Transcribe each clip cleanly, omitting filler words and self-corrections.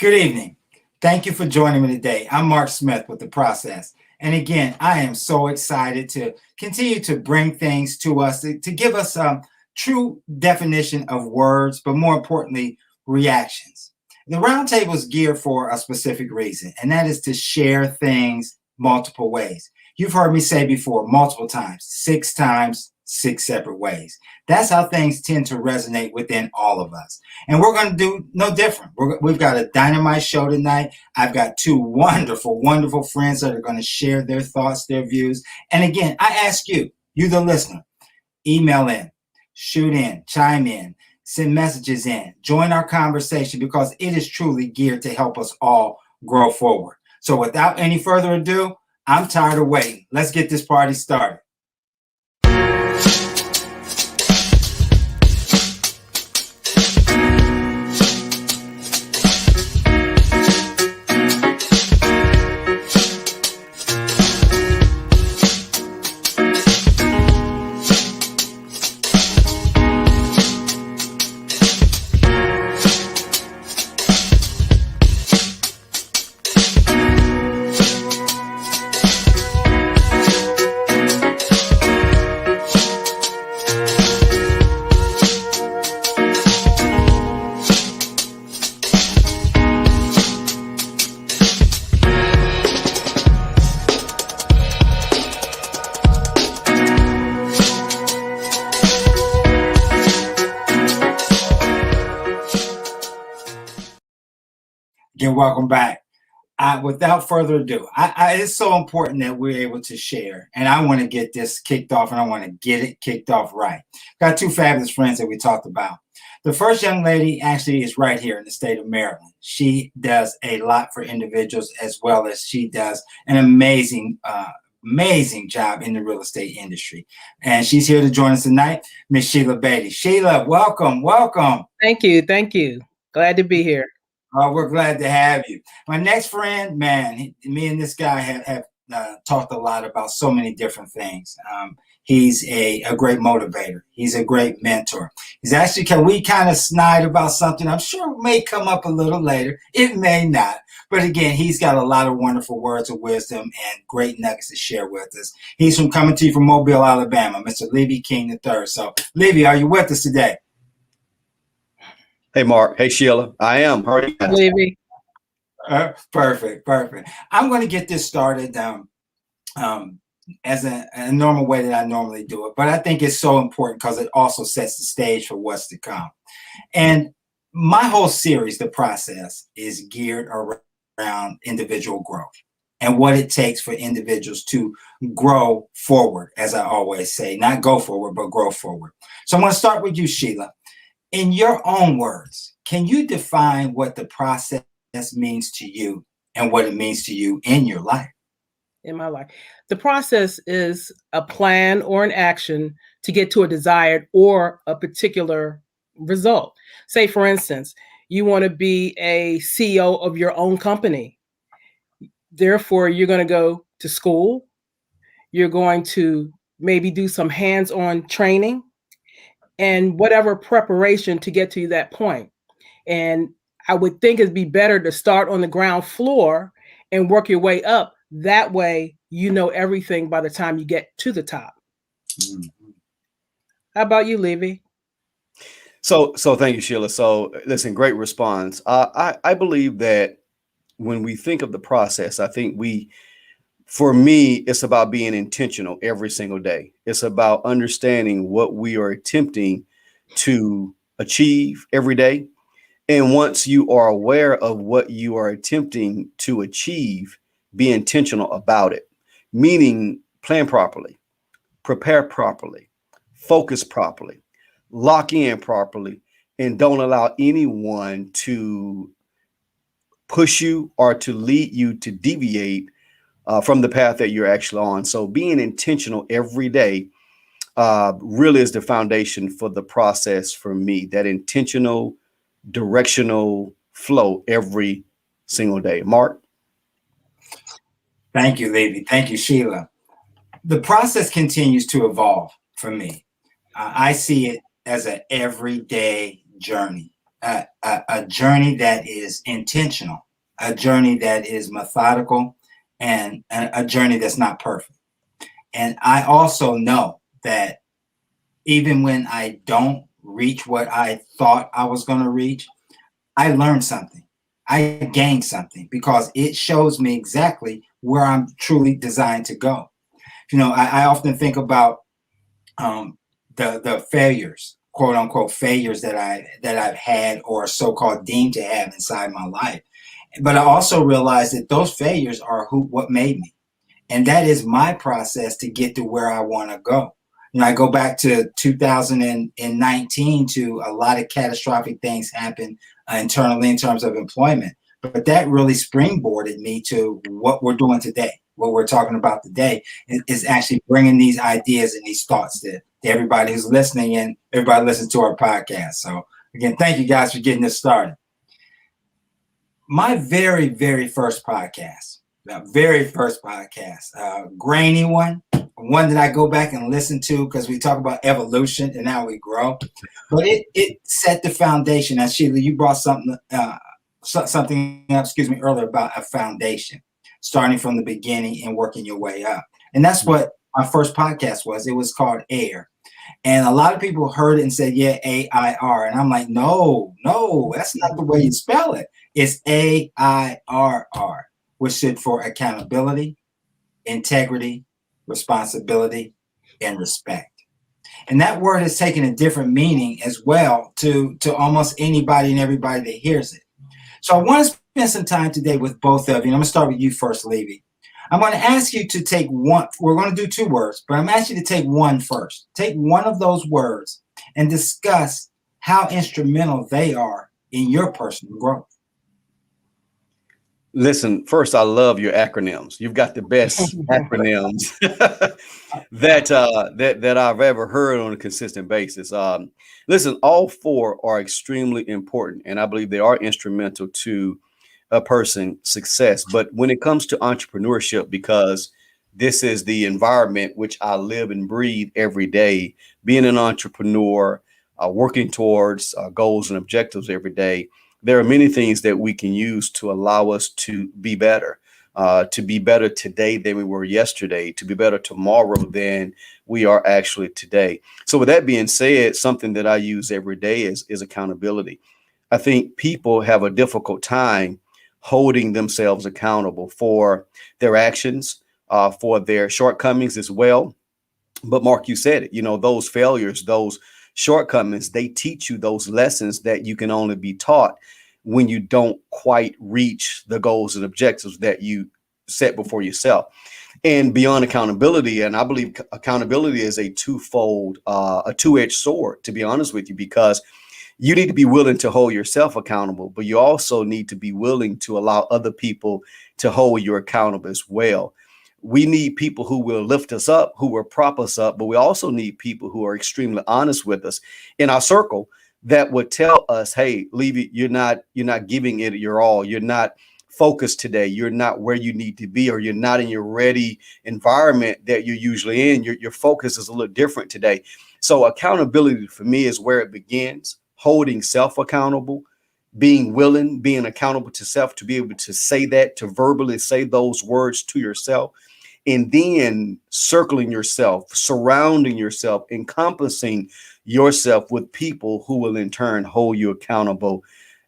Good evening. Thank you for joining me today. I'm Mark Smith with The Process. And again, I am so excited to continue to bring things to us, to give us a true definition of words, but more importantly, reactions. The roundtable is geared for a specific reason, and that is to share things multiple ways. You've heard me say before multiple times, six separate ways. That's how things tend to resonate within all of us. And we're going to do no different. We've got a dynamite show tonight. I've got two wonderful, wonderful friends that are going to share their thoughts, their views. And again, I ask you, the listener, email in, shoot in, chime in, send messages in, join our conversation because it is truly geared to help us all grow forward. So without any further ado, I'm tired of waiting. Let's get this party started. Again, welcome back. Without further ado, it's so important that we're able to share, and I want to get this kicked off, and I want to get it kicked off right. Got two fabulous friends that we talked about. The first young lady actually is right here in the state of Maryland. She does a lot for individuals as well as she does an amazing job in the real estate industry. And she's here to join us tonight, Miss Sheila Batey. Sheila, welcome, welcome. Thank you. Glad to be here. We're glad to have you. My next friend, man, me and this guy have talked a lot about so many different things. He's a great motivator. He's a great mentor. He's actually, can we kind of snide about something? I'm sure it may come up a little later. It may not. But again, he's got a lot of wonderful words of wisdom and great nuggets to share with us. He's coming to you from Mobile, Alabama, Mr. Leavie King III. So, Leavie, are you with us today? Hey, Mark. Hey, Sheila. I am. How are you guys? Leavie. Perfect. I'm going to get this started as a normal way that I normally do it, but I think it's so important because it also sets the stage for what's to come. And my whole series, The Process, is geared around individual growth and what it takes for individuals to grow forward, as I always say, not go forward, but grow forward. So I'm going to start with you, Sheila. In your own words, can you define what the process means to you and what it means to you in your life? In my life, the process is a plan or an action to get to a desired or a particular result. Say, for instance, you want to be a CEO of your own company. Therefore, you're going to go to school. You're going to maybe do some hands-on training and whatever preparation to get to that point. And I would think it'd be better to start on the ground floor and work your way up. That way, you know everything by the time you get to the top. Mm-hmm. How about you, Leavie? So thank you, Sheila. So listen, great response. I believe that when we think of the process, I think for me, it's about being intentional every single day. It's about understanding what we are attempting to achieve every day. And once you are aware of what you are attempting to achieve, be intentional about it, meaning plan properly, prepare properly, focus properly, lock in properly, and don't allow anyone to push you or to lead you to deviate from the path that you're actually on. So being intentional every day really is the foundation for the process for me, that intentional, directional flow every single day. Mark? Thank you, Leavie. Thank you, Sheila. The process continues to evolve for me. I see it as an everyday journey. a journey that is intentional, a journey that is methodical, and a journey that's not perfect. And I also know that even when I don't reach what I thought I was going to reach, I learned something. I gained something because it shows me exactly where I'm truly designed to go. I often think about the failures, quote unquote failures that I've had or so-called deemed to have inside my life. But I also realize that those failures are what made me. And that is my process to get to where I want to go. I go back to 2019 to a lot of catastrophic things happen internally in terms of employment. But that really springboarded me to what we're doing today. What we're talking about today is actually bringing these ideas and these thoughts to everybody who's listening and everybody listens to our podcast. So again, thank you guys for getting this started. My very, very first podcast, grainy one that I go back and listen to because we talk about evolution and how we grow. But it set the foundation. And Sheila, you brought something up, earlier about a foundation, starting from the beginning and working your way up. And that's what my first podcast was. It was called AIR. And a lot of people heard it and said, yeah, AIR. And I'm like, no, that's not the way you spell it. It's AIRR, which stood for accountability, integrity, responsibility, and respect. And that word has taken a different meaning as well to almost anybody and everybody that hears it. So I want to spend some time today with both of you. And I'm going to start with you first, Leavie. I'm going to ask you to take one. We're going to do two words, but I'm asking you to take one first. Take one of those words and discuss how instrumental they are in your personal growth. Listen, first, I love your acronyms. You've got the best acronyms that I've ever heard on a consistent basis. Listen, all four are extremely important, and I believe they are instrumental to a person's success. But when it comes to entrepreneurship, because this is the environment which I live and breathe every day, being an entrepreneur, working towards goals and objectives every day, there are many things that we can use to allow us to be better today than we were yesterday, to be better tomorrow than we are actually today. So with that being said, something that I use every day is accountability. I think people have a difficult time holding themselves accountable for their actions, for their shortcomings as well. But Mark, you said it, those failures, those shortcomings, they teach you those lessons that you can only be taught when you don't quite reach the goals and objectives that you set before yourself. And beyond accountability, and I believe accountability is a two-edged sword, to be honest with you, because you need to be willing to hold yourself accountable, but you also need to be willing to allow other people to hold you accountable as well. We need people who will lift us up, who will prop us up, but we also need people who are extremely honest with us in our circle that would tell us, hey, Leavie, you're not giving it your all. You're not focused today. You're not where you need to be, or you're not in your ready environment that you're usually in. Your focus is a little different today. So accountability for me is where it begins, holding self accountable, being willing, being accountable to self, to be able to say that, to verbally say those words to yourself. And then circling yourself, surrounding yourself, encompassing yourself with people who will in turn hold you accountable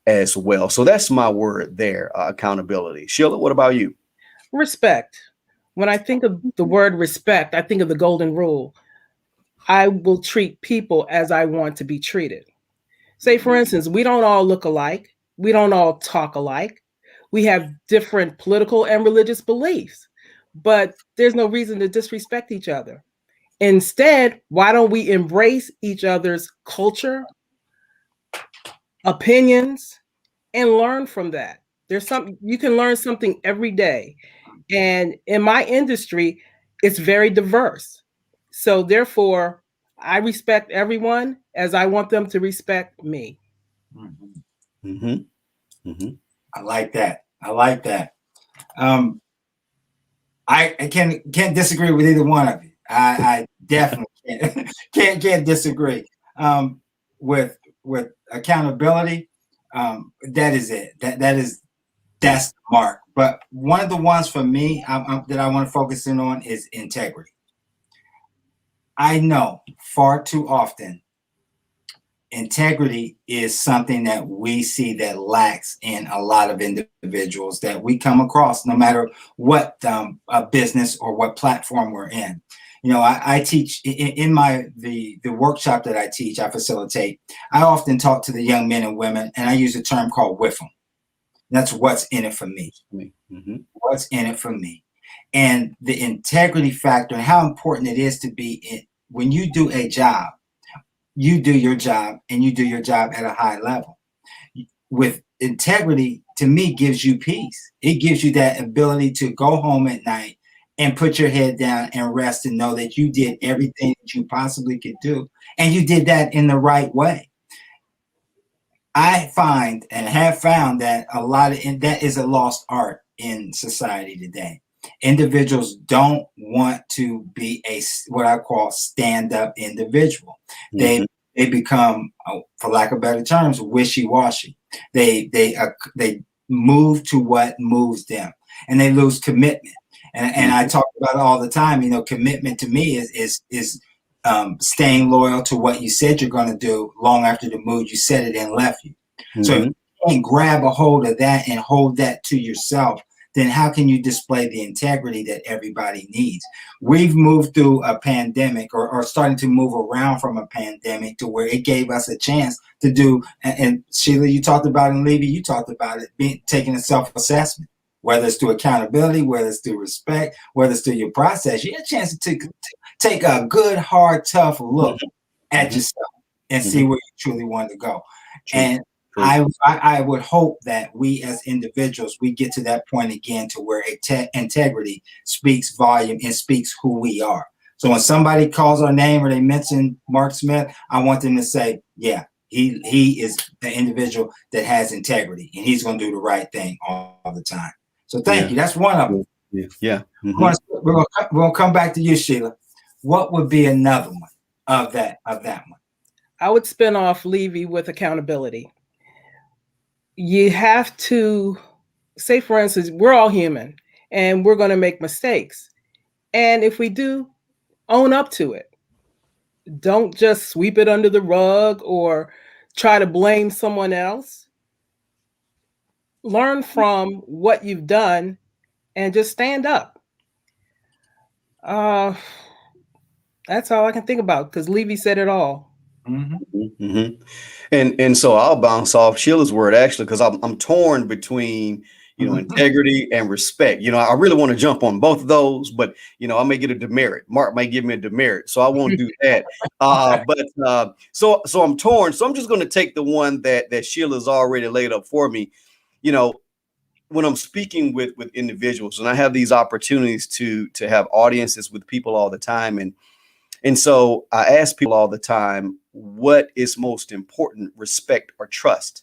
as well. So that's my word there, accountability. Sheila, what about you? Respect. When I think of the word respect, I think of the golden rule. I will treat people as I want to be treated. Say, for instance, we don't all look alike. We don't all talk alike. We have different political and religious beliefs, but there's no reason to disrespect each other. Instead, why don't we embrace each other's culture, opinions, and learn from that? There's something you can learn something every day. And in my industry, it's very diverse. So therefore, I respect everyone as I want them to respect me. Mm-hmm. Mm-hmm. Mm-hmm. I like that. I can't disagree with either one of you. I definitely can't disagree with accountability. That is it. That's the mark. But one of the ones for me that I want to focus in on is integrity. I know far too often integrity is something that we see that lacks in a lot of individuals that we come across, no matter what a business or what platform we're in. You know, I teach in the workshop that I teach, I facilitate. I often talk to the young men and women, and I use a term called WIFM. That's what's in it for me. Mm-hmm. What's in it for me, and the integrity factor, and how important it is to be in when you do a job. You do your job, and you do your job at a high level. With integrity, to me, gives you peace. It gives you that ability to go home at night and put your head down and rest and know that you did everything that you possibly could do, and you did that in the right way. I find and have found that that is a lost art in society today. Individuals don't want to be what I call stand-up individual. Mm-hmm. They become, for lack of better terms, wishy-washy. They move to what moves them, and they lose commitment. And I talk about it all the time. You know, commitment to me is staying loyal to what you said you're going to do long after the mood you said it in left you. Mm-hmm. So if you can't grab a hold of that and hold that to yourself, then how can you display the integrity that everybody needs? We've moved through a pandemic or starting to move around from a pandemic to where it gave us a chance to do, and Sheila, you talked about it, and Leavie, you talked about it, taking a self-assessment, whether it's through accountability, whether it's through respect, whether it's through your process. You get a chance to take a good, hard, tough look at yourself and see where you truly want to go. True. And I would hope that we as individuals, we get to that point again to where integrity speaks volume and speaks who we are. So when somebody calls our name or they mention Mark Smith, I want them to say, yeah, he is the individual that has integrity, and he's going to do the right thing all the time. So thank you. That's one of them. Yeah. Mm-hmm. We're going to come back to you, Sheila. What would be another one of that one? I would spin off Leavie with accountability. You have to say, for instance, we're all human and we're going to make mistakes. And if we do, own up to it. Don't just sweep it under the rug or try to blame someone else. Learn from what you've done and just stand up. That's all I can think about, because Leavie said it all. Mm-hmm. Mm-hmm. And so I'll bounce off Sheila's word, actually, because I'm torn between, integrity and respect. I really want to jump on both of those, but I may get a demerit. Mark might give me a demerit, so I won't do that. So I'm torn. So I'm just going to take the one that Sheila's already laid up for me. When I'm speaking with individuals, and I have these opportunities to have audiences with people all the time, and so I ask people all the time, what is most important, respect or trust?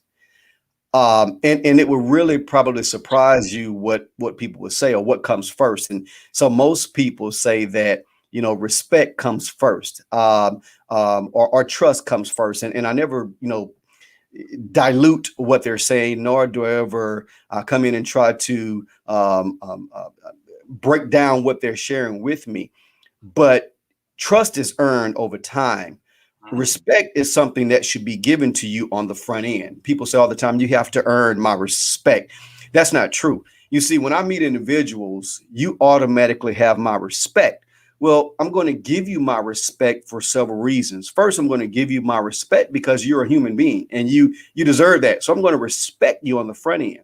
And it will really probably surprise you what people would say or what comes first. And so most people say that, respect comes first, or trust comes first. And I never, dilute what they're saying, nor do I ever come in and try to break down what they're sharing with me. But trust is earned over time. Respect is something that should be given to you on the front end. People say all the time, you have to earn my respect. That's not true. You see, when I meet individuals, you automatically have my respect. Well, I'm going to give you my respect for several reasons. First, I'm going to give you my respect because you're a human being and you deserve that. So I'm going to respect you on the front end.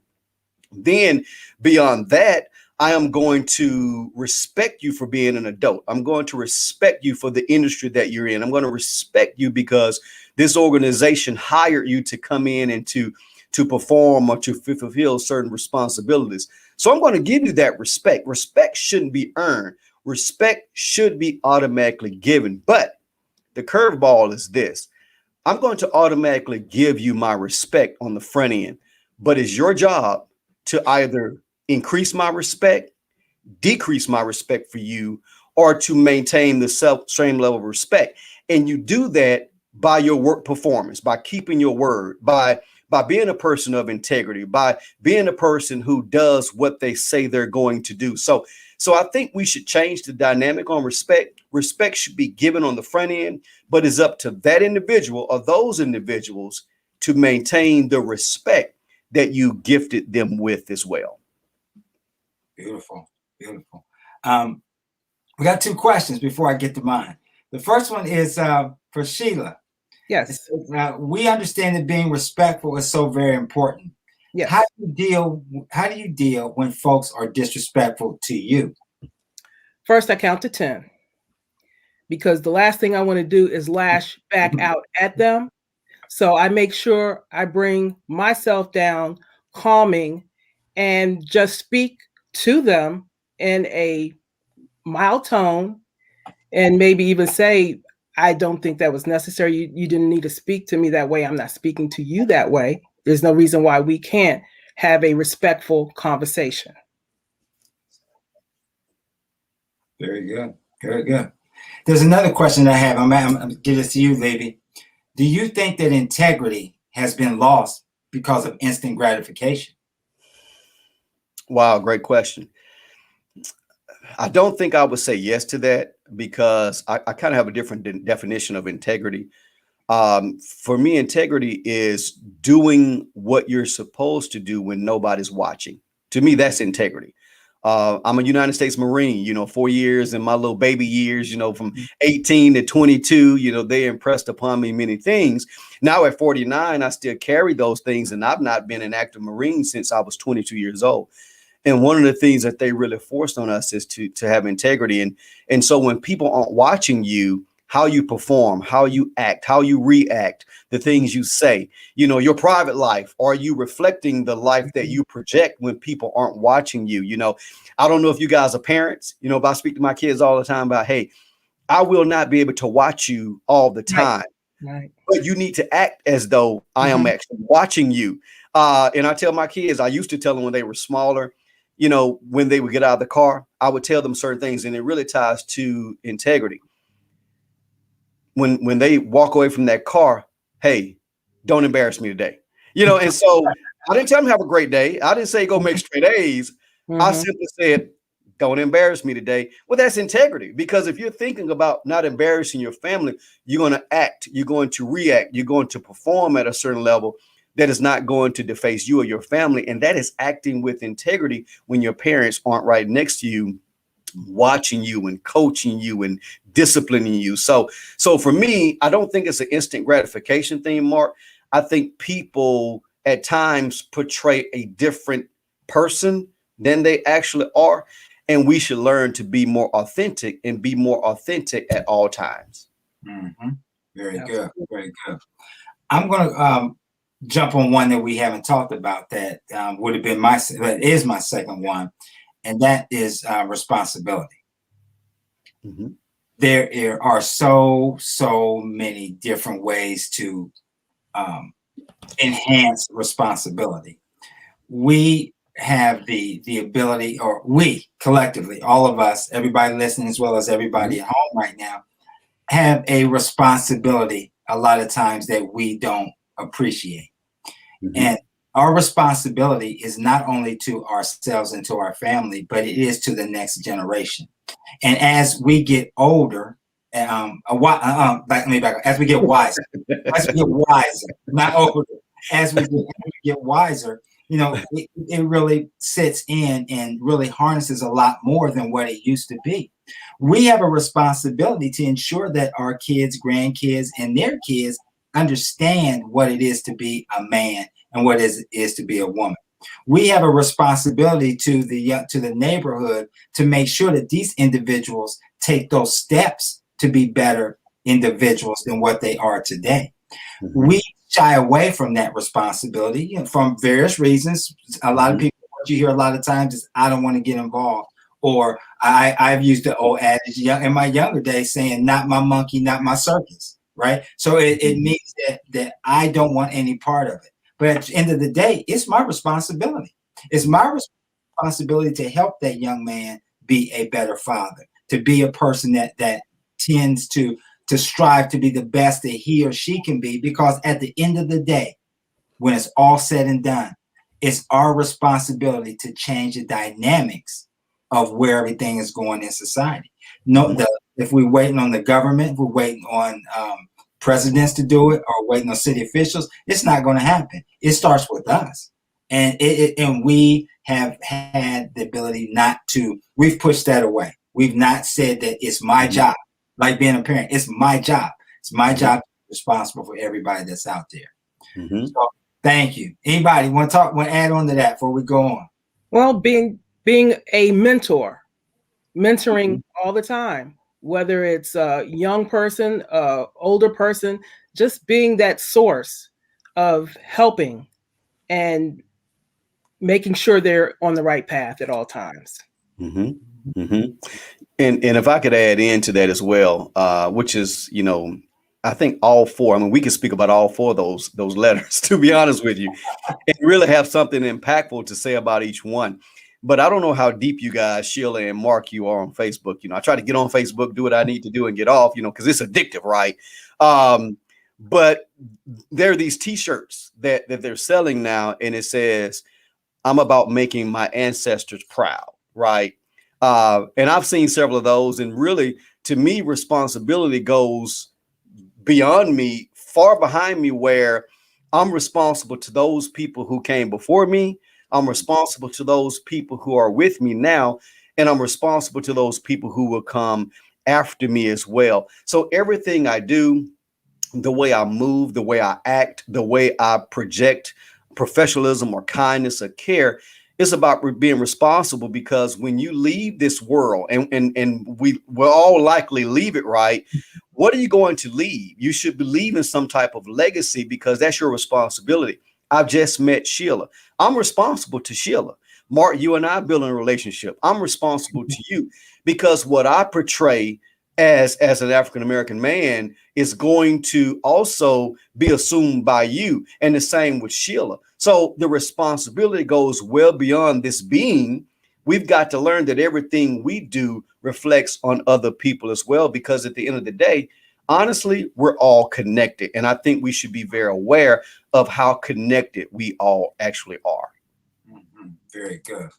Then beyond that, I am going to respect you for being an adult. I'm going to respect you for the industry that you're in. I'm going to respect you because this organization hired you to come in and to perform or to fulfill certain responsibilities. So I'm going to give you that respect. Respect shouldn't be earned. Respect should be automatically given. But the curveball is this. I'm going to automatically give you my respect on the front end, but it's your job to either increase my respect, decrease my respect for you, or to maintain the same level of respect. And you do that by your work performance, by keeping your word, by by being a person of integrity, by being a person who does what they say they're going to do. So I think we should change the dynamic on respect. Respect should be given on the front end, but it's up to that individual or those individuals to maintain the respect that you gifted them with as well. Beautiful, beautiful. We got two questions before I get to mine. The first one is for Sheila. Yes. We understand that being respectful is so very important. Yes. How do you deal when folks are disrespectful to you? First, I count to 10, because the last thing I want to do is lash back out at them. So I make sure I bring myself down, calming, and just speak to them in a mild tone, and maybe even say, I don't think that was necessary. You didn't need to speak to me that way. I'm not speaking to you that way. There's no reason why we can't have a respectful conversation. Very good. Very good. There's another question I have. I'm going to give this to you, Leavie. Do you think that integrity has been lost because of instant gratification? Wow, great question. I don't think I would say yes to that, because I kind of have a different definition of integrity. For me, integrity is doing what you're supposed to do when nobody's watching. To me, that's integrity. I'm a United States Marine, 4 years in my little baby years, from 18 to 22, they impressed upon me many things. Now at 49, I still carry those things, and I've not been an active Marine since I was 22 years old. And one of the things that they really forced on us is to have integrity. And so when people aren't watching you, how you perform, how you act, how you react, the things you say, your private life, are you reflecting the life that you project when people aren't watching you? I don't know if you guys are parents, but I speak to my kids all the time about, hey, I will not be able to watch you all the time, Right. but you need to act as though I am actually watching you. And I tell my kids, I used to tell them when they were smaller, when they would get out of the car, I would tell them certain things, and it really ties to integrity. When they walk away from that car, hey, don't embarrass me today. And so I didn't tell them have a great day. I didn't say go make straight A's. I simply said, don't embarrass me today. Well, that's integrity, because if you're thinking about not embarrassing your family, you're going to act, you're going to react, you're going to perform at a certain level that is not going to deface you or your family. And that is acting with integrity when your parents aren't right next to you, watching you and coaching you and disciplining you. So for me, I don't think it's an instant gratification thing, Mark. I think people at times portray a different person than they actually are. And we should learn to be more authentic and be more authentic at all times. Very good. Very good. I'm going to jump on one that we haven't talked about that would have been that is my second one. And that is responsibility. There are so many different ways to enhance responsibility. We have the ability, or we collectively, all of us, everybody listening, as well as everybody at home right now, have a responsibility a lot of times that we don't appreciate. And our responsibility is not only to ourselves and to our family, but it is to the next generation. And as we get older, as we get wiser, not older, as we get wiser, it really sits in and really harnesses a lot more than what it used to be. We have a responsibility to ensure that our kids, grandkids, and their kids understand what it is to be a man and what it is to be a woman. We have a responsibility to the neighborhood to make sure that these individuals take those steps to be better individuals than what they are today. We shy away from that responsibility from various reasons. A lot of people, what you hear a lot of times is, I don't want to get involved. Or I've used the old adage in my younger days saying, not my monkey, not my circus, right? So it means that I don't want any part of it. But at the end of the day, it's my responsibility. It's my responsibility to help that young man be a better father, to be a person that tends to strive to be the best that he or she can be, because at the end of the day, when it's all said and done, it's our responsibility to change the dynamics of where everything is going in society. No, if we're waiting on the government, if we're waiting on presidents to do it, or waiting on city officials, it's not going to happen. It starts with us, and and we have had the ability not to. We've pushed that away. We've not said that it's my job, like being a parent. It's my job. It's my job to be responsible for everybody that's out there. So, thank you. Anybody want to add on to that before we go on? Well, being a mentor, mentoring all the time, whether it's a young person, older person, just being that source of helping and making sure they're on the right path at all times. And if I could add into that as well, which is, I think all four. I mean, we can speak about all four of those letters, to be honest with you, and really have something impactful to say about each one. But I don't know how deep you guys, Sheila and Mark, you are on Facebook. I try to get on Facebook, do what I need to do, and get off. Because it's addictive, right? But there are these T-shirts that they're selling now, and it says, "I'm about making my ancestors proud," right? And I've seen several of those, and really, to me, responsibility goes beyond me, far behind me, where I'm responsible to those people who came before me. I'm responsible to those people who are with me now, and I'm responsible to those people who will come after me as well. So everything I do, the way I move, the way I act, the way I project professionalism or kindness or care, it's about being responsible, because when you leave this world, and we'll all likely leave it, right? What are you going to leave? You should be leaving some type of legacy, because that's your responsibility. I've just met Sheila. I'm responsible to Sheila. Mark, you and I build a relationship. I'm responsible to you, because what I portray as an African-American man is going to also be assumed by you, and the same with Sheila. So the responsibility goes well beyond this being. We've got to learn that everything we do reflects on other people as well, because at the end of the day, honestly, we're all connected. And I think we should be very aware of how connected we all actually are. Very good.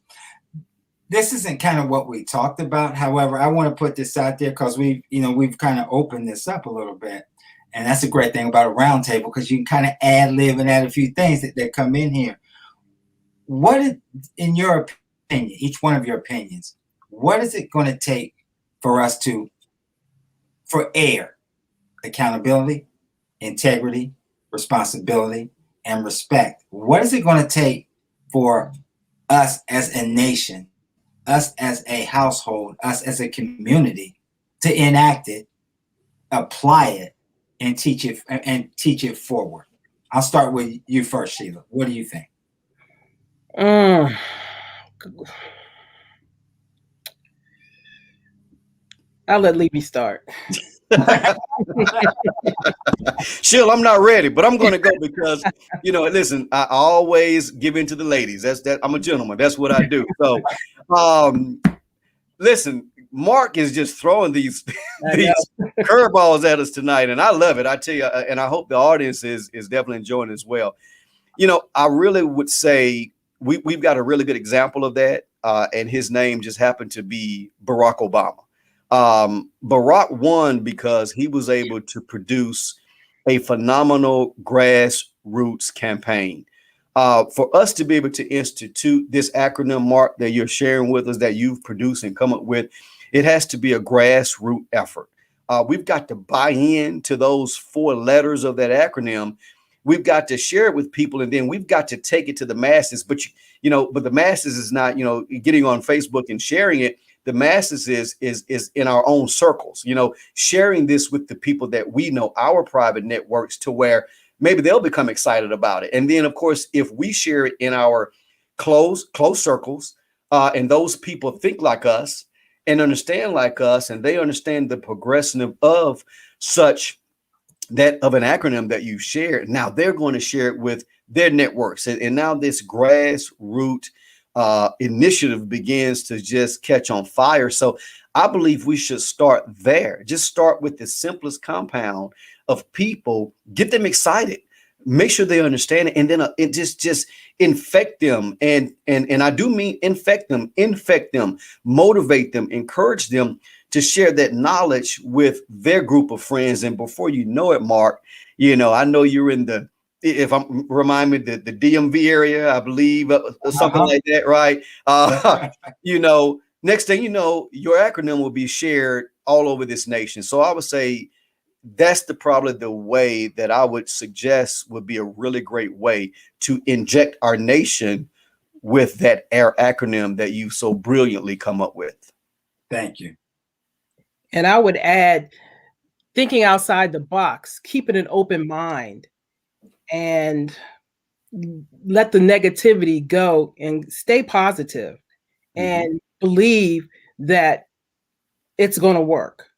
This isn't kind of what we talked about. However, I want to put this out there because we've kind of opened this up a little bit. And that's a great thing about a roundtable, because you can kind of ad-lib and add a few things that come in here. What, in your opinion, each one of your opinions, what is it going to take for us for AIR, accountability, integrity, responsibility, and respect? What is it going to take for us as a nation, us as a household, us as a community to enact it, apply it, and teach it forward? I'll start with you first, Sheila. What do you think? I'll let Leavie start. Sheila, I'm not ready, but I'm going to go because, listen, I always give in to the ladies. I'm a gentleman. That's what I do. So, listen, Mark is just throwing these curveballs at us tonight, and I love it. I tell you, and I hope the audience is definitely enjoying it as well. I really would say we've got a really good example of that, and his name just happened to be Barack Obama. Barack won because he was able to produce a phenomenal grassroots campaign. For us to be able to institute this acronym, Mark, that you're sharing with us, that you've produced and come up with, it has to be a grassroots effort. We've got to buy in to those 4 letters of that acronym. We've got to share it with people, and then we've got to take it to the masses. But the masses is not, getting on Facebook and sharing it. The masses is in our own circles, sharing this with the people that we know, our private networks, to where maybe they'll become excited about it. And then, of course, if we share it in our close circles, and those people think like us and understand like us, and they understand the progression of such that of an acronym that you shared, now they're going to share it with their networks. And now this grassroots initiative begins to just catch on fire. So I believe we should start there. Just start with the simplest compound of people, get them excited. make sure they understand it, and then it just infect them, and I do mean infect them, motivate them, encourage them to share that knowledge with their group of friends. And before you know it, Mark, I know you're in the, if I'm remind me, the DMV area, I believe, something like that, right? Next thing you know, your acronym will be shared all over this nation. So I would say that's probably the way that I would suggest would be a really great way to inject our nation with that AIR acronym that you so brilliantly come up with. Thank you. And I would add, thinking outside the box, keeping an open mind, and let the negativity go and stay positive, and believe that it's going to work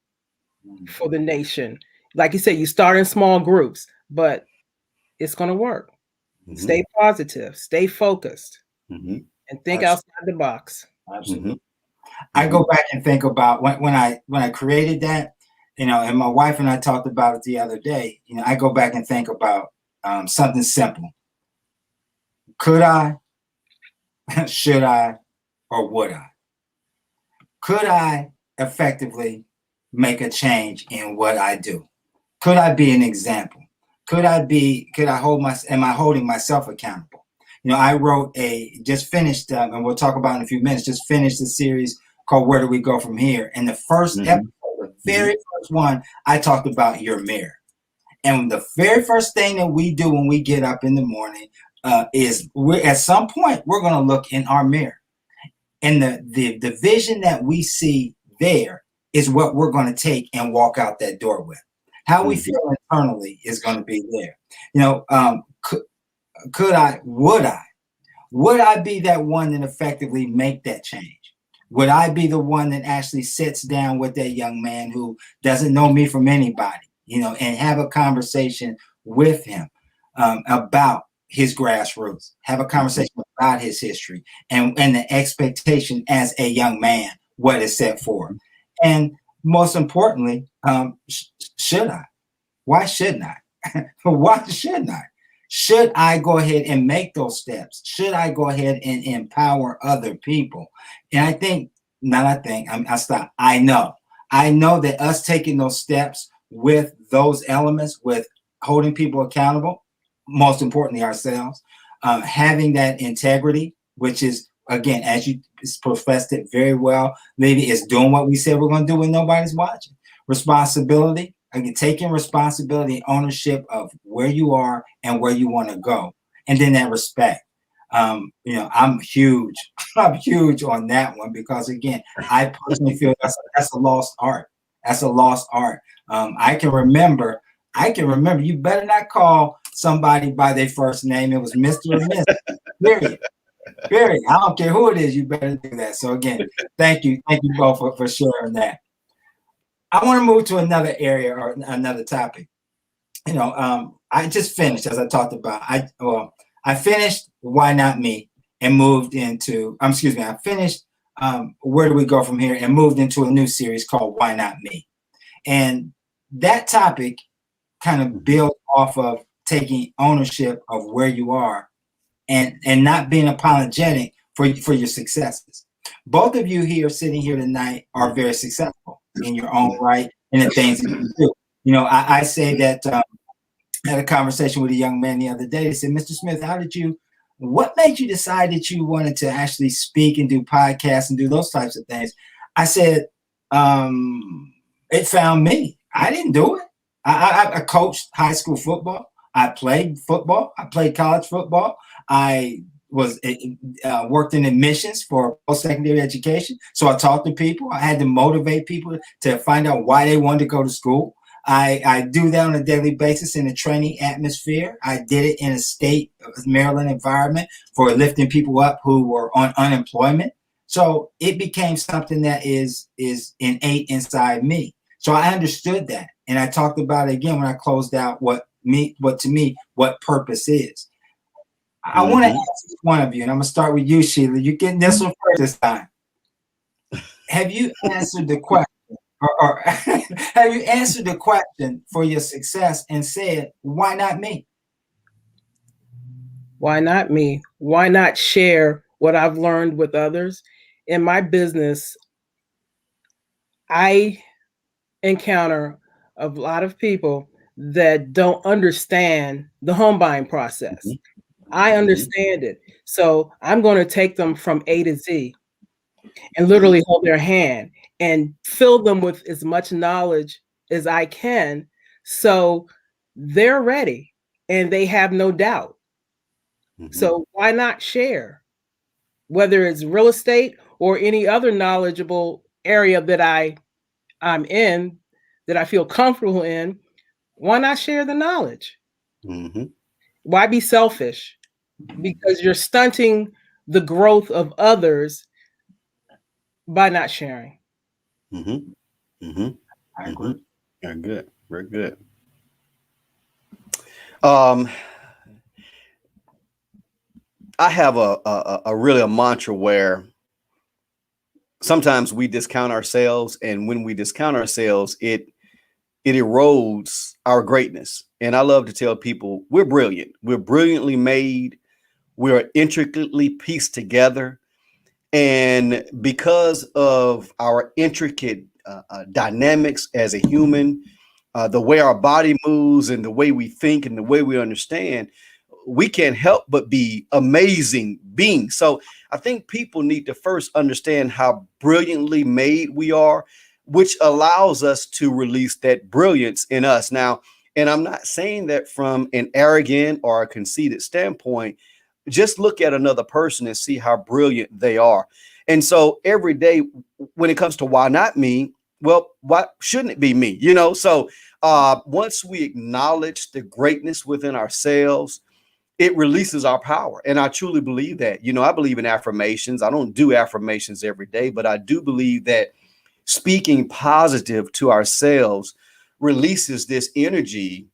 for the nation. Like you said, you start in small groups, but it's going to work. Stay positive, stay focused, and think outside the box. Absolutely. I go back and think about when I created that, and my wife and I talked about it the other day. I go back and think about something simple. Could I, should I, or would I? Could I effectively make a change in what I do? Could I be an example? Could I am I holding myself accountable? I just finished, and we'll talk about in a few minutes, just finished the series called Where Do We Go From Here? And the first episode, the very first one, I talked about your mirror. And the very first thing that we do when we get up in the morning is at some point, we're going to look in our mirror. And the vision that we see there is what we're going to take and walk out that door with. How we feel internally is going to be there. Would I be that one that effectively make that change? Would I be the one that actually sits down with that young man who doesn't know me from anybody, and have a conversation with him about his grassroots, have a conversation about his history and the expectation as a young man, what is set for? And most importantly, should I? Why shouldn't I? Why shouldn't I? Should I go ahead and make those steps? Should I go ahead and empower other people? And I know that us taking those steps with those elements, with holding people accountable, most importantly ourselves, having that integrity, which is, again, as you professed it very well, maybe it's doing what we said we're going to do when nobody's watching. Responsibility, again, taking responsibility, ownership of where you are and where you want to go. And then that respect. I'm huge. I'm huge on that one because, again, I personally feel that's a lost art. That's a lost art. I can remember, you better not call somebody by their first name. It was Mr. or Miss. Period. I don't care who it is. You better do that. So again, thank you both for sharing that. I want to move to another area or another topic. I just finished, as I talked about. I finished Why Not Me and moved into. I finished Where Do We Go From Here and moved into a new series called Why Not Me, and that topic kind of built off of taking ownership of where you are and not being apologetic for your successes. Both of you here sitting here tonight are very successful in your own right and the things that you do. I say that I had a conversation with a young man the other day. They said, Mr. Smith, what made you decide that you wanted to actually speak and do podcasts and do those types of things? I said, it found me. I didn't do it. I coached high school football. I played football. I played college football. I was worked in admissions for post-secondary education. So I talked to people. I had to motivate people to find out why they wanted to go to school. I do that on a daily basis in a training atmosphere. I did it in a state of Maryland environment for lifting people up who were on unemployment. So it became something that is innate inside me. So I understood that. And I talked about it again when I closed out what purpose is. I want to ask each one of you, and I'm going to start with you, Sheila. You're getting this one first this time. Have you answered the question, or have you answered the question for your success and said, why not me? Why not me? Why not share what I've learned with others? In my business, I encounter a lot of people that don't understand the home buying process. I understand it. So I'm going to take them from A to Z and literally hold their hand and fill them with as much knowledge as I can. So they're ready and they have no doubt. So why not share? Whether it's real estate or any other knowledgeable area that I'm in, that I feel comfortable in, why not share the knowledge? Why be selfish? Because you're stunting the growth of others by not sharing. I agree. Very good. Very good. I have a really a mantra where sometimes we discount ourselves, and when we discount ourselves, it erodes our greatness. And I love to tell people we're brilliant. We're brilliantly made. We're intricately pieced together. And because of our intricate dynamics as a human, the way our body moves and the way we think and the way we understand, we can't help but be amazing beings. So I think people need to first understand how brilliantly made we are, which allows us to release that brilliance in us. Now, and I'm not saying that from an arrogant or a conceited standpoint. Just look at another person and see how brilliant they are. And so every day when it comes to why not me, well, why shouldn't it be me? You know, so once we acknowledge the greatness within ourselves, it releases our power. And I truly believe that. You know, I believe in affirmations. I don't do affirmations every day, but I do believe that speaking positive to ourselves releases this energy,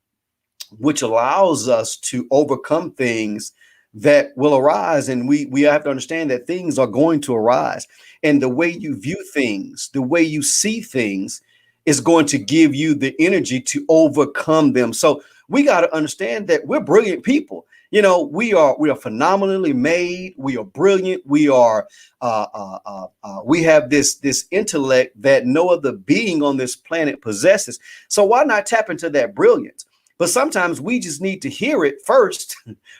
which allows us to overcome things that will arise. And we have to understand that things are going to arise. And the way you view things, the way you see things is going to give you the energy to overcome them. So we got to understand that we're brilliant people. You know, we are phenomenally made. We are brilliant. We are we have this intellect that no other being on this planet possesses. So why not tap into that brilliance? But sometimes we just need to hear it first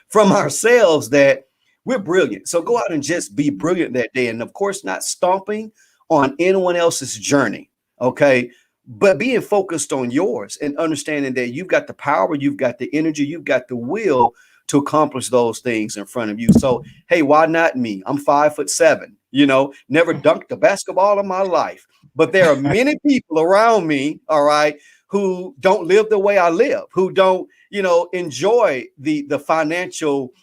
from ourselves that we're brilliant. So go out and just be brilliant that day. And of course, not stomping on anyone else's journey. Okay. But being focused on yours and understanding that you've got the power, you've got the energy, you've got the will to accomplish those things in front of you. So, hey, why not me? I'm 5'7", you know, never dunked a basketball in my life. But there are many people around me, all right, who don't live the way I live, who don't, you know, enjoy the financial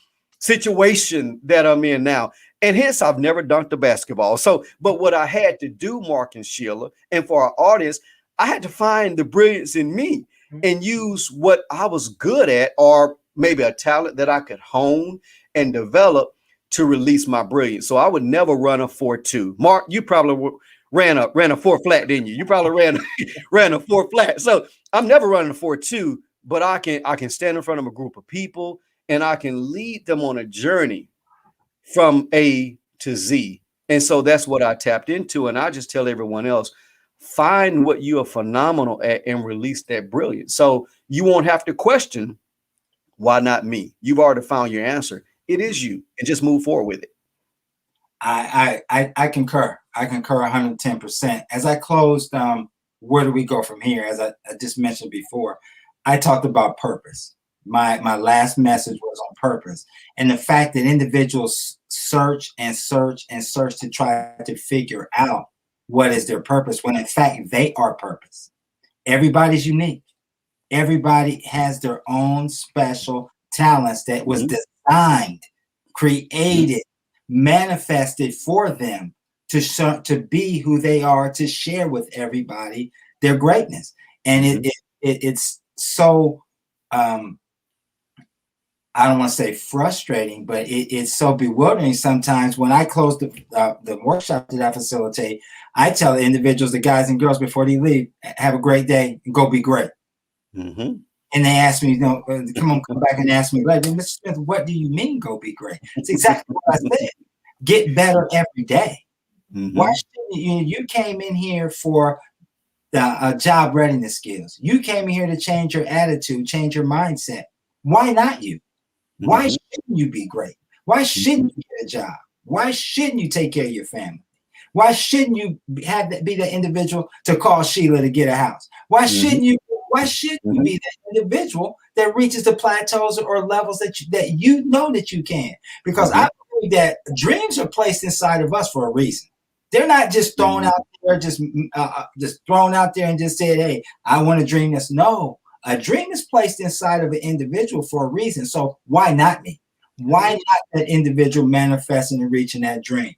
situation that I'm in now. And hence I've never dunked a basketball. So, but what I had to do, Mark and Sheila, and for our audience, I had to find the brilliance in me and use what I was good at, or maybe a talent that I could hone and develop to release my brilliance. So I would never run a 4.2. Mark, you probably ran a 4 flat, didn't you? You probably ran a 4 flat. So I'm never running a 4.2, but I can stand in front of a group of people and I can lead them on a journey from A to Z. And so that's what I tapped into. And I just tell everyone else, find what you are phenomenal at and release that brilliance. So you won't have to question, why not me? You've already found your answer. It is you, and just move forward with it. I concur. I concur 110%. As I closed, where do we go from here? As I just mentioned before, I talked about purpose. My last message was on purpose, and the fact that individuals search and search and search to try to figure out what is their purpose, when in fact they are purpose. Everybody's unique. Everybody has their own special talents that was designed, created, manifested for them to be who they are, to share with everybody their greatness. And it's so I don't want to say frustrating, but it's so bewildering sometimes. When I close the workshop that I facilitate, I tell the individuals, the guys and girls, before they leave, have a great day and go be great. And they asked me, come back and ask me, like, Mr. Smith, what do you mean go be great? It's exactly what I said. Get better every day. Mm-hmm. Why shouldn't you came in here for the job readiness skills. You came in here to change your attitude, change your mindset. Why not you? Why Mm-hmm. shouldn't you be great? Why shouldn't you get a job? Why shouldn't you take care of your family? Why shouldn't you be the individual to call Sheila to get a house? Why shouldn't you? Why shouldn't you be that individual that reaches the plateaus or levels that you know that you can? Because I believe that dreams are placed inside of us for a reason. They're not just thrown out there, just thrown out there and just said, "Hey, I want to dream this." No, a dream is placed inside of an individual for a reason. So why not me? Why not that individual manifesting and reaching that dream?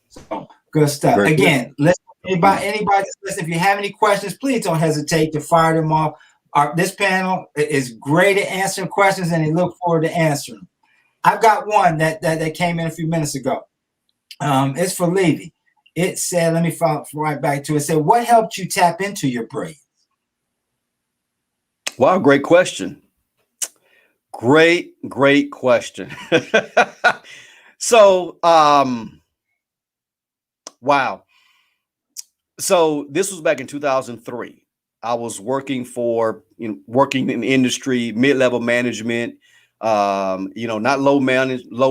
So good stuff. Very Again, listen, anybody that's listening, if you have any questions, please don't hesitate to fire them off. This panel is great at answering questions, and they look forward to answering them. I've got one that came in a few minutes ago. It's for Leavie. It said, let me follow right back to it. It said, what helped you tap into your brilliance? Wow, great question. Great question. So, wow. So this was back in 2003. I was working working in the industry, mid-level management, not low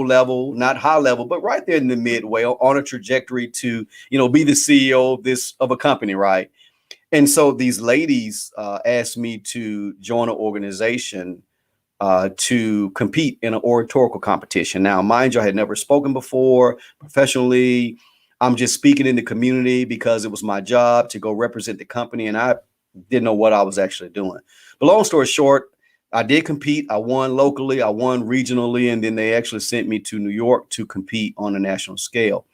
level, not high level, but right there in the midway on a trajectory to, be the CEO of a company. Right. And so these ladies asked me to join an organization to compete in an oratorical competition. Now, mind you, I had never spoken before professionally. I'm just speaking in the community because it was my job to go represent the company, and I didn't know what I was actually doing. But long story short, I did compete. I won locally, I won regionally, and then they actually sent me to New York to compete on a national scale.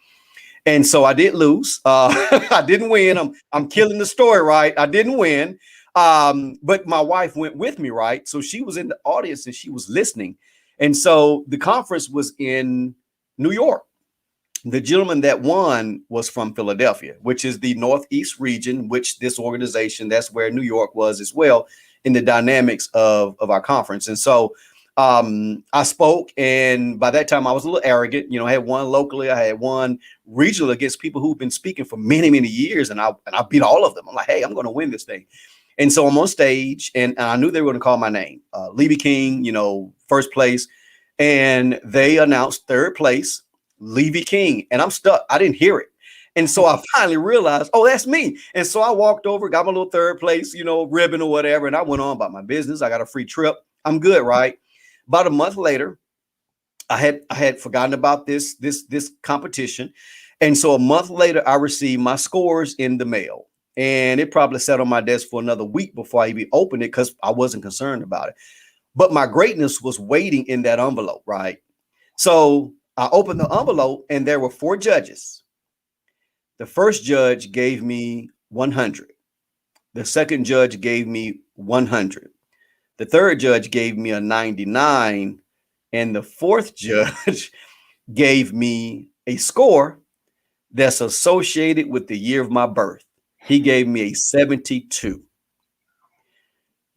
And so I did lose. I didn't win. I'm killing the story, right? I didn't win. But my wife went with me, right? So she was in the audience and she was listening. And so the conference was in New York. The gentleman that won was from Philadelphia, which is the Northeast region, which this organization, that's where New York was as well in the dynamics of our conference. And so I spoke, and by that time I was a little arrogant. I had won locally, I had won regional against people who've been speaking for many, many years, and I beat all of them. I'm like, hey, I'm going to win this thing. And so I'm on stage, and I knew they were going to call my name, Leavie King, first place, and they announced third place, Leavie King, and I'm stuck. I didn't hear it. And so I finally realized, oh, that's me. And so I walked over, got my little third place, ribbon or whatever, and I went on about my business. I got a free trip. I'm good, right? About a month later, I had forgotten about this competition. And so a month later, I received my scores in the mail. And it probably sat on my desk for another week before I even opened it because I wasn't concerned about it. But my greatness was waiting in that envelope, right? So I opened the envelope and there were 4 judges. The first judge gave me 100. The second judge gave me 100. The third judge gave me a 99. And the fourth judge gave me a score that's associated with the year of my birth. He gave me a 72.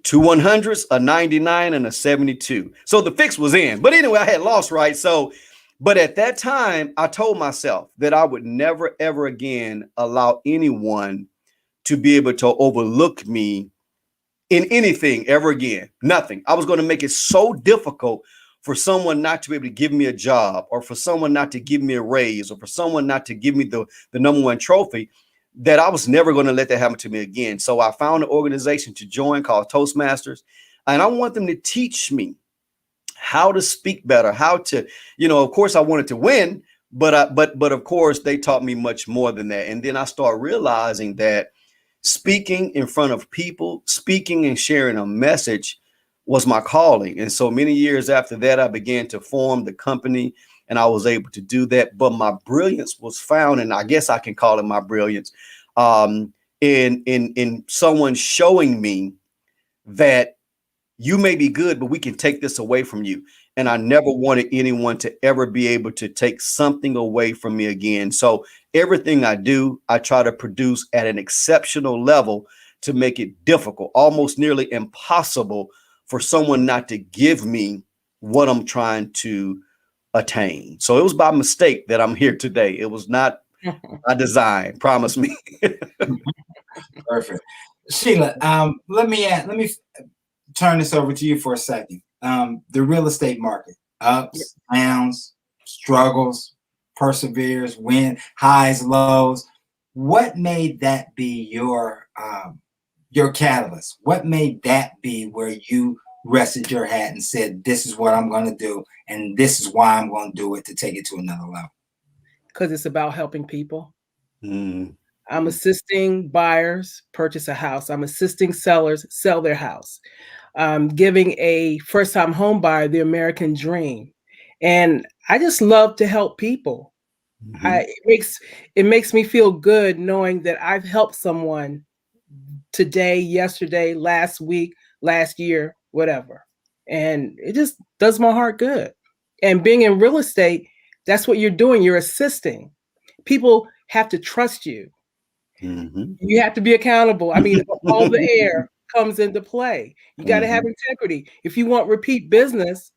2 100s, a 99, and a 72. So the fix was in. But anyway, I had lost, right? So, but at that time, I told myself that I would never, ever again allow anyone to be able to overlook me in anything ever again. Nothing. I was going to make it so difficult for someone not to be able to give me a job, or for someone not to give me a raise, or for someone not to give me the number 1 trophy, that I was never going to let that happen to me again. So I found an organization to join called Toastmasters, and I want them to teach me how to speak better, how to, of course I wanted to win, but of course they taught me much more than that. And then I started realizing that speaking in front of people, speaking and sharing a message was my calling. And so many years after that, I began to form the company, and I was able to do that. But my brilliance was found, and I guess I can call it my brilliance, in someone showing me that you may be good, but we can take this away from you. And I never wanted anyone to ever be able to take something away from me again. So everything I do, I try to produce at an exceptional level, to make it difficult, almost nearly impossible for someone not to give me what I'm trying to attain. So it was by mistake that I'm here today. It was not a design, promise me. Perfect. Sheila, let me turn this over to you for a second. The real estate market, ups, downs, struggles, perseveres, win, highs, lows. What made that be your catalyst? What made that be where you rested your hat and said, this is what I'm going to do, and this is why I'm going to do it, to take it to another level? Because it's about helping people. Mm. I'm assisting buyers purchase a house. I'm assisting sellers sell their house. Giving a first-time home buyer the American dream. And I just love to help people. Mhm. It makes me feel good knowing that I've helped someone today, yesterday, last week, last year, whatever. And it just does my heart good. And being in real estate, that's what you're doing. You're assisting. People have to trust you. Mhm. You have to be accountable. I mean, all the air comes into play. You got to have integrity. If you want repeat business,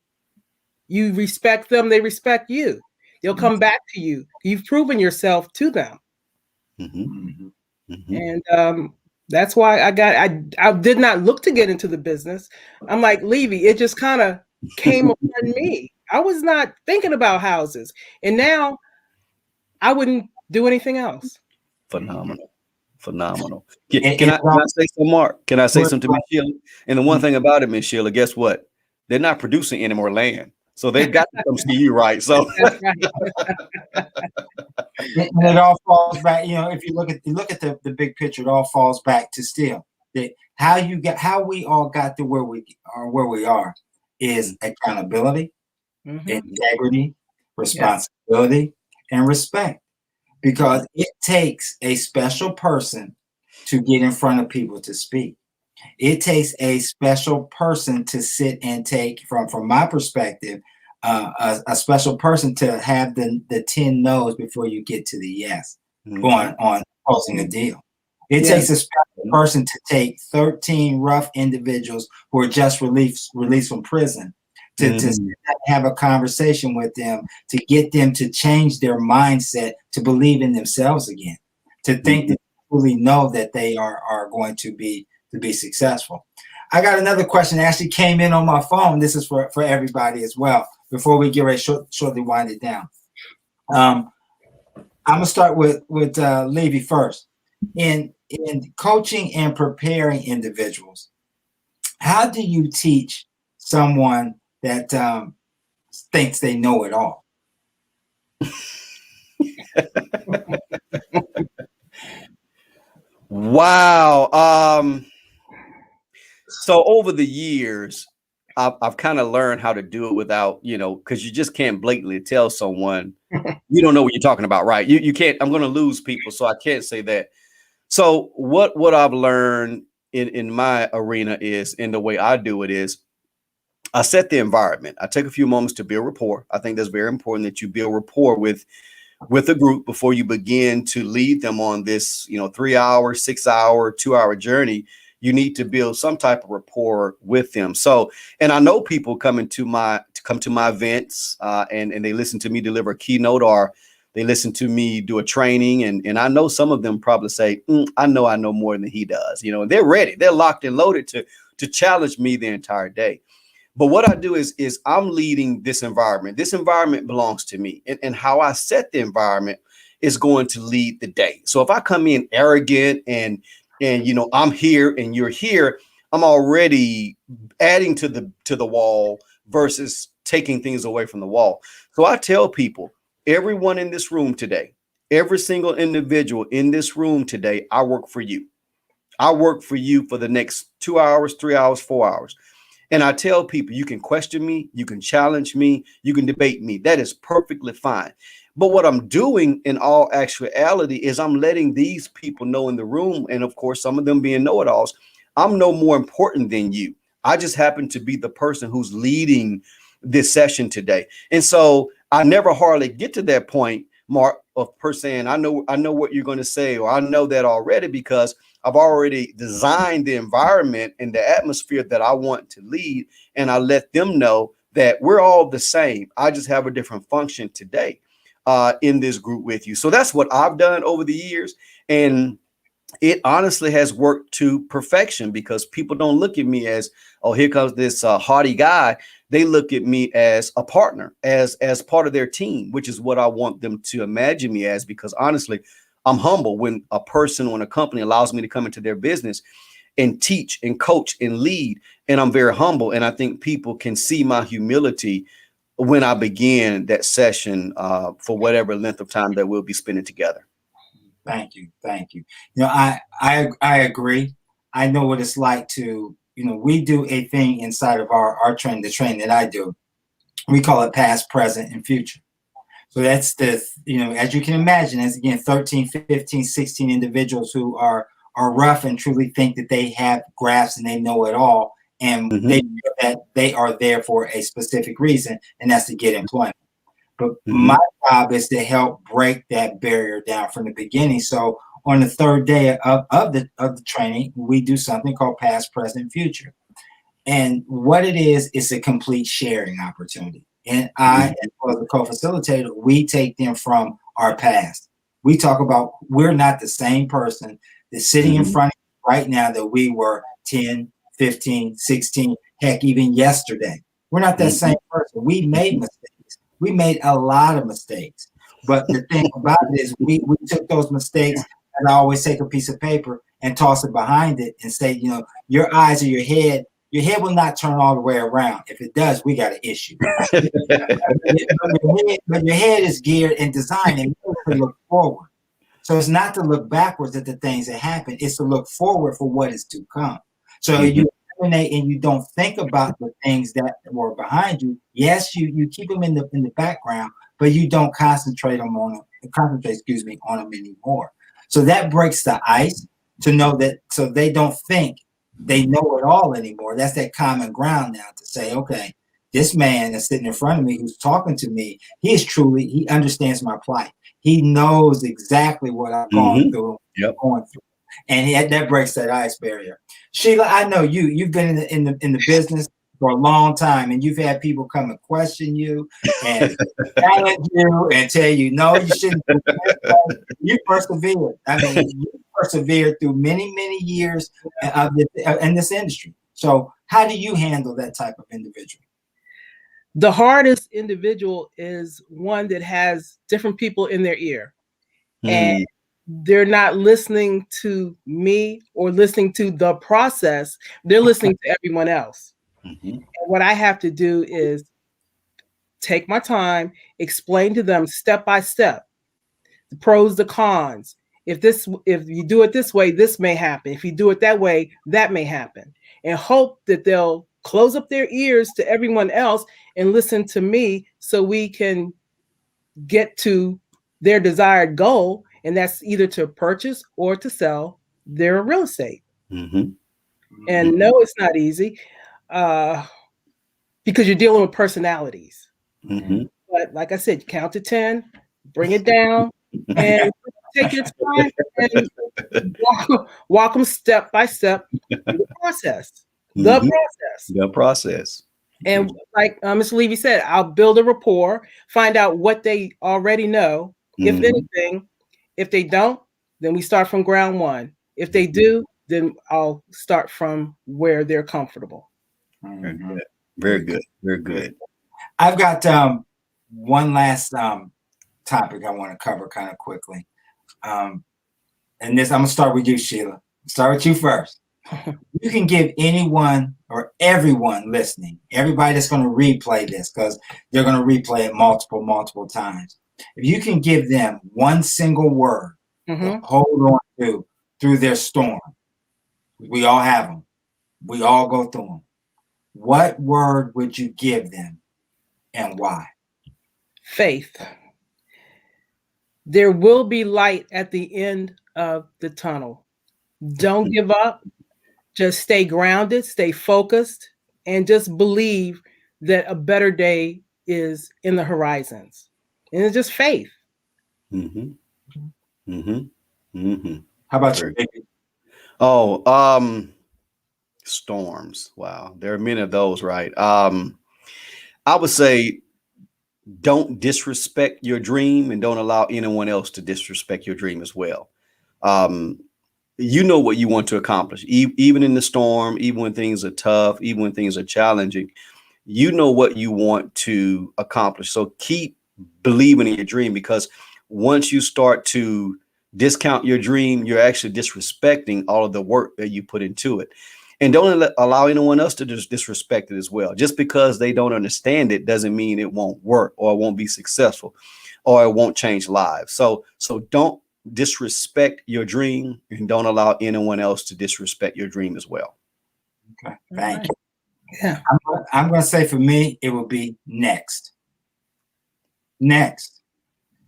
you respect them, they respect you. They'll come back to you. You've proven yourself to them. Mhm. Mhm. And that's why I did not look to get into the business. I'm like, Leavie, it just kind of came upon me. I was not thinking about houses. And now I wouldn't do anything else. Phenomenal. Can And I say something, Mark? Can I say something to Miss Sheila? And the one thing about it, Miss Sheila, guess what? They're not producing any more land. So they've got to come see you, right? So That's right. and it all falls back, if you look at the big picture, it all falls back to still that how we all got to where we are is accountability, integrity, responsibility, and respect. Because it takes a special person to get in front of people to speak. It takes a special person to sit and take, from my perspective, a special person to have the 10 no's before you get to the yes on closing a deal. It takes a special person to take 13 rough individuals who are just released from prison to have a conversation with them, to get them to change their mindset, to believe in themselves again, to think that they really know that they are going to be successful. I got another question that actually came in on my phone. This is for everybody as well, before we get ready shortly wind it down. I'm gonna start with Leavie first. In coaching and preparing individuals, how do you teach someone that thinks they know it all? Wow. So over the years, I've kind of learned how to do it without, because you just can't blatantly tell someone you don't know what you're talking about, right? You can't. I'm going to lose people, so I can't say that. So what I've learned in my arena is, in the way I do it, is I set the environment. I take a few moments to build rapport. I think that's very important, that you build rapport with a group before you begin to lead them on this, 3-hour, 6-hour, 2-hour journey. You need to build some type of rapport with them. So, and I know people come to my events and they listen to me deliver a keynote, or they listen to me do a training. And I know some of them probably say, I know more than he does, and they're ready. They're locked and loaded to challenge me the entire day. But what I do is I'm leading this environment. This environment belongs to me. And how I set the environment is going to lead the day. So if I come in arrogant and I'm here and you're here, I'm already adding to the wall versus taking things away from the wall. So I tell people, everyone in this room today, every single individual in this room today, I work for you. I work for you for the next 2 hours, 3 hours, 4 hours. And I tell people, you can question me, you can challenge me, you can debate me. That is perfectly fine. But what I'm doing in all actuality is I'm letting these people know in the room, and of course, some of them being know-it-alls, I'm no more important than you. I just happen to be the person who's leading this session today. And so I never hardly get to that point, Mark, of per saying, I know what you're going to say, or I know that already because I've already designed the environment and the atmosphere that I want to lead. And I let them know that we're all the same. I just have a different function today in this group with you. So that's what I've done over the years. And it honestly has worked to perfection because people don't look at me as, oh, here comes this haughty guy. They look at me as a partner, as part of their team, which is what I want them to imagine me as, because honestly, I'm humble when a person or a company allows me to come into their business and teach and coach and lead. And I'm very humble. And I think people can see my humility when I begin that session for whatever length of time that we'll be spending together. Thank you. Thank you. You know, I agree. I know what it's like to, you know, we do a thing inside of our training, the training that I do. We call it past, present, and future. So that's the, you know, as you can imagine, as again, 13, 15, 16 individuals who are rough and truly think that they have grasps and they know it all. And they feel that they are there for a specific reason, and that's to get employment. But my job is to help break that barrier down from the beginning. So on the third day of the training, we do something called past, present, future. And what it is a complete sharing opportunity. And I, as well as the co-facilitator, we take them from our past. We talk about we're not the same person that's sitting in front of you right now that we were 10, 15, 16, heck, even yesterday. We're not that same person. We made mistakes. We made a lot of mistakes. But the thing about it is we took those mistakes, and I always take a piece of paper and toss it behind it and say, you know, your eyes or your head will not turn all the way around. If it does, we got an issue. But your head is geared and designed and to look forward. So it's not to look backwards at the things that happen. It's to look forward for what is to come. So you eliminate and you don't think about the things that were behind you. Yes, you keep them in the background, but you don't concentrate on them anymore. So that breaks the ice to know that, so they don't think they know it all anymore. That's that common ground now to say, okay, this man that's sitting in front of me who's talking to me, he understands my plight. He knows exactly what I've gone through, going through. And that breaks that ice barrier. Sheila, I know you've been in the business for a long time, and you've had people come and question you and challenge you and tell you, no, you shouldn't. You persevered. I mean, you persevered through many, many years in this industry. So how do you handle that type of individual? The hardest individual is one that has different people in their ear. And they're not listening to me or listening to the process. They're listening to everyone else. And what I have to do is take my time, explain to them step by step, the pros, the cons. If you do it this way, this may happen. If you do it that way, that may happen. And hope that they'll close up their ears to everyone else and listen to me so we can get to their desired goal. And that's either to purchase or to sell their real estate. And no, it's not easy because you're dealing with personalities. But like I said, count to 10, bring it down, and take your time and walk them step by step through the process. The process. And like Ms. Leavie said, I'll build a rapport, find out what they already know, if anything. If they don't, then we start from ground one. If they do, then I'll start from where they're comfortable. Very good. Very good. Very good. I've got one last topic I want to cover kind of quickly. And this, I'm going to start with you, Sheila. Start with you first. You can give anyone or everyone listening, everybody that's going to replay this, because they're going to replay it multiple times. If you can give them one single word to hold on to through their storm, we all have them. We all go through them. What word would you give them and why? Faith. There will be light at the end of the tunnel. Don't give up. Just stay grounded, stay focused, and just believe that a better day is in the horizons. And it's just faith. Mm-hmm. Mm-hmm. Mm-hmm. How about Very you, baby? Oh, storms. Wow. There are many of those, right? I would say don't disrespect your dream and don't allow anyone else to disrespect your dream as well. Um, you know what you want to accomplish, even in the storm, even when things are tough, even when things are challenging, you know what you want to accomplish. So keep believing in your dream, because once you start to discount your dream, you're actually disrespecting all of the work that you put into it. And don't allow anyone else to disrespect it as well. Just because they don't understand it doesn't mean it won't work or it won't be successful or it won't change lives. So don't disrespect your dream, and don't allow anyone else to disrespect your dream as well. Okay, thank you. Yeah. I'm going to say for me, it will be next. Next.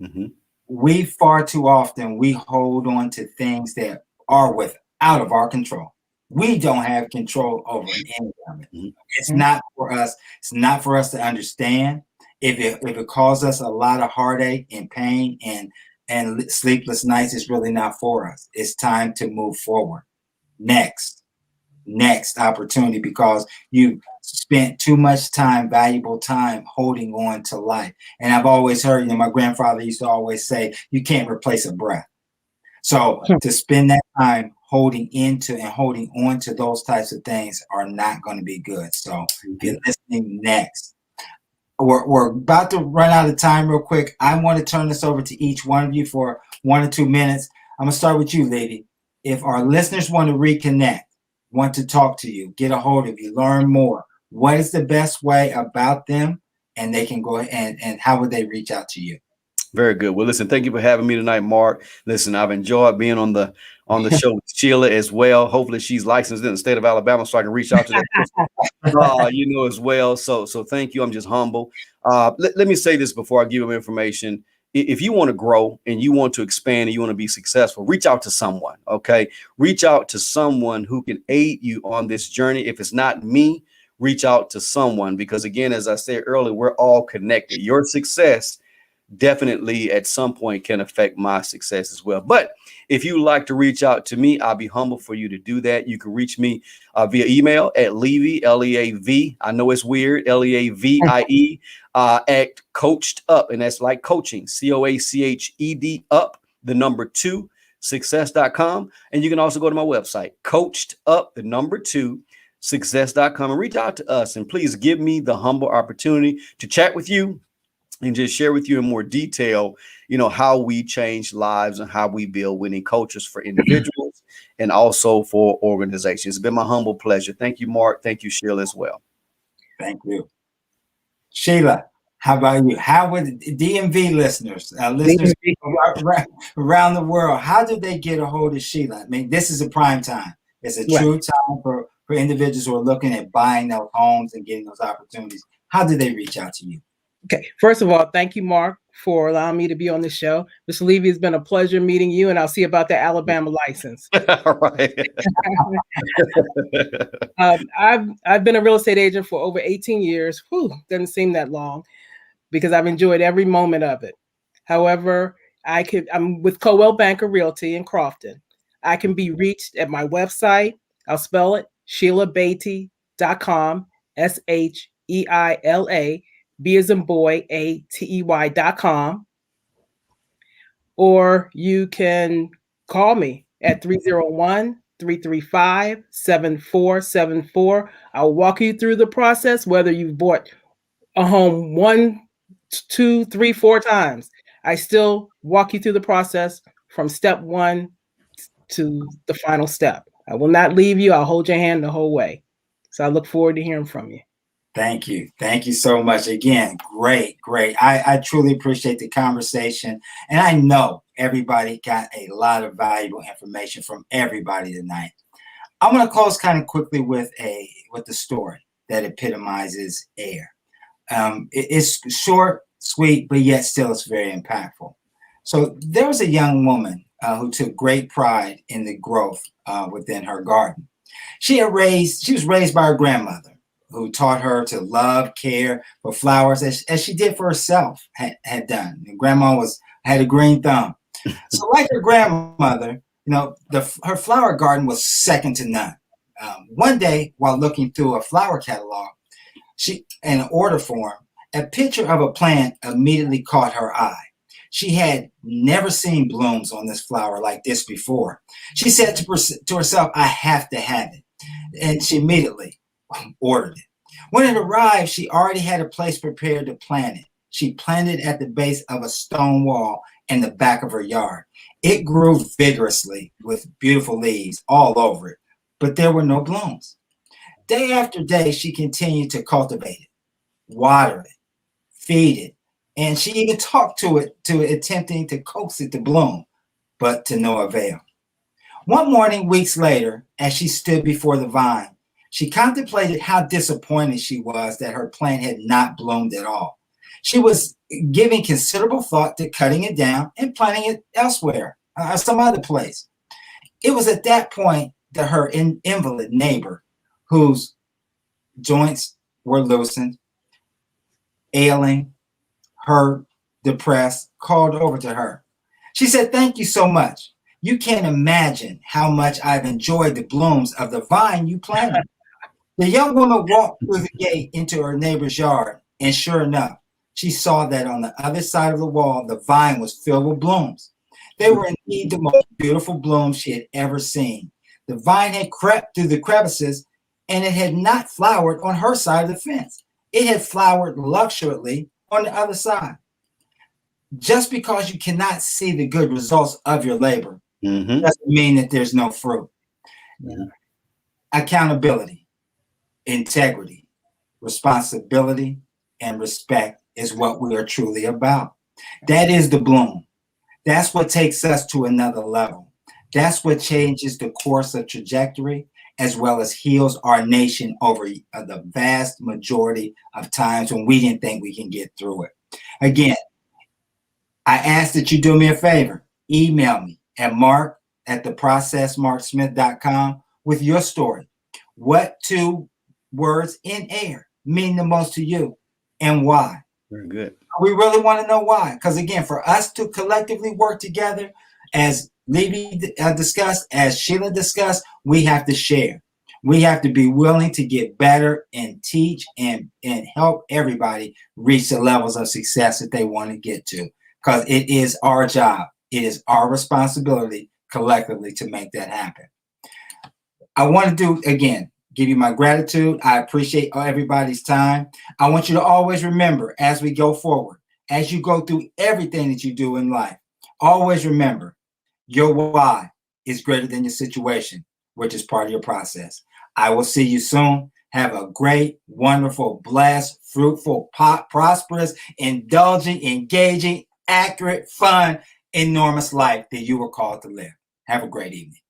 Mm-hmm. We far too often, we hold on to things that are out of our control. We don't have control over any of it. Mm-hmm. It's not for us. It's not for us to understand. If it causes us a lot of heartache and pain and sleepless nights, it's really not for us. It's time to move forward. Next opportunity, because you spent too much time, valuable time, holding on to life. And I've always heard, my grandfather used to always say, you can't replace a breath. So to spend that time holding on to those types of things are not going to be good. So if you're listening, next. We're about to run out of time real quick. I want to turn this over to each one of you for 1 or 2 minutes. I'm going to start with you, Leavie. If our listeners want to reconnect, want to talk to you, get a hold of you, learn more, what is the best way about them? And they can go and how would they reach out to you? Very good. Well, listen, thank you for having me tonight, Mark. Listen, I've enjoyed being on the show with Sheila as well. Hopefully she's licensed in the state of Alabama so I can reach out to that person, as well. So thank you. I'm just humble. Let me say this before I give them information. If you want to grow and you want to expand and you want to be successful, reach out to someone. Okay. Reach out to someone who can aid you on this journey. If it's not me, reach out to someone, because again, as I said earlier, we're all connected. Your success definitely at some point can affect my success as well. But if you like to reach out to me, I'll be humble for you to do that. You can reach me via email at Leavie, Leav. I know it's weird, Leavie, at Coached Up. And that's like coaching, COACHED up, the number 2, success.com. And you can also go to my website, Coached Up, the number 2, success.com, and reach out to us. And please give me the humble opportunity to chat with you and just share with you in more detail, how we change lives and how we build winning cultures for individuals and also for organizations. It's been my humble pleasure. Thank you, Mark. Thank you, Sheila, as well. Thank you. Sheila, how about you? How would DMV listeners around the world, how do they get a hold of Sheila? I mean, this is a prime time. It's a true time for individuals who are looking at buying those homes and getting those opportunities. How do they reach out to you? Okay. First of all, thank you, Mark, for allowing me to be on the show. Mr. Leavie, it's been a pleasure meeting you, and I'll see about the Alabama license. All right. I've been a real estate agent for over 18 years. Doesn't seem that long, because I've enjoyed every moment of it. However, I'm with Coldwell Banker Realty in Crofton. I can be reached at my website. I'll spell it, SheilaBatey.com, SHEILA. B as in boy, ATEY.com. Or you can call me at 301-335-7474. I'll walk you through the process, whether you've bought a home 1, 2, 3, 4 times. I still walk you through the process from step 1 to the final step. I will not leave you. I'll hold your hand the whole way. So I look forward to hearing from you. Thank you. Thank you so much. Again, great. I truly appreciate the conversation. And I know everybody got a lot of valuable information from everybody tonight. I'm going to close kind of quickly with the story that epitomizes AIR. It's short, sweet, but yet still it's very impactful. So there was a young woman who took great pride in the growth within her garden. She was raised by her grandmother, who taught her to love, care for flowers as she did for herself had done. And grandma had a green thumb. So like her grandmother, her flower garden was second to none. One day, while looking through a flower catalog, in an order form, a picture of a plant immediately caught her eye. She had never seen blooms on this flower like this before. She said to herself, I have to have it. And she immediately ordered it. When it arrived, she already had a place prepared to plant it. She planted it at the base of a stone wall in the back of her yard. It grew vigorously with beautiful leaves all over it, but there were no blooms. Day after day, she continued to cultivate it, water it, feed it, and she even talked to it, attempting to coax it to bloom, but to no avail. One morning, weeks later, as she stood before the vine, she contemplated how disappointed she was that her plant had not bloomed at all. She was giving considerable thought to cutting it down and planting it elsewhere, some other place. It was at that point that her invalid neighbor, whose joints were loosened, ailing, hurt, depressed, called over to her. She said, thank you so much. You can't imagine how much I've enjoyed the blooms of the vine you planted. The young woman walked through the gate into her neighbor's yard, and sure enough, she saw that on the other side of the wall, the vine was filled with blooms. They were indeed the most beautiful blooms she had ever seen. The vine had crept through the crevices, and it had not flowered on her side of the fence. It had flowered luxuriantly on the other side. Just because you cannot see the good results of your labor doesn't mean that there's no fruit. Accountability, integrity, responsibility, and respect is what we are truly about. That is the bloom. That's what takes us to another level. That's what changes the course of trajectory, as well as heals our nation over the vast majority of times when we didn't think we can get through it. Again, I ask that you do me a favor. Email me at mark@theprocessmarksmith.com with your story. What 2 words in air mean the most to you and why? Very good. We really want to know why. Because again, for us to collectively work together, as Leavie discussed, as Sheila discussed, we have to share. We have to be willing to get better and teach and help everybody reach the levels of success that they want to get to. Because it is our job. It is our responsibility collectively to make that happen. I want to give you my gratitude. I appreciate everybody's time. I want you to always remember as we go forward, as you go through everything that you do in life, always remember your why is greater than your situation, which is part of your process. I will see you soon. Have a great, wonderful, blessed, fruitful, prosperous, indulging, engaging, accurate, fun, enormous life that you were called to live. Have a great evening.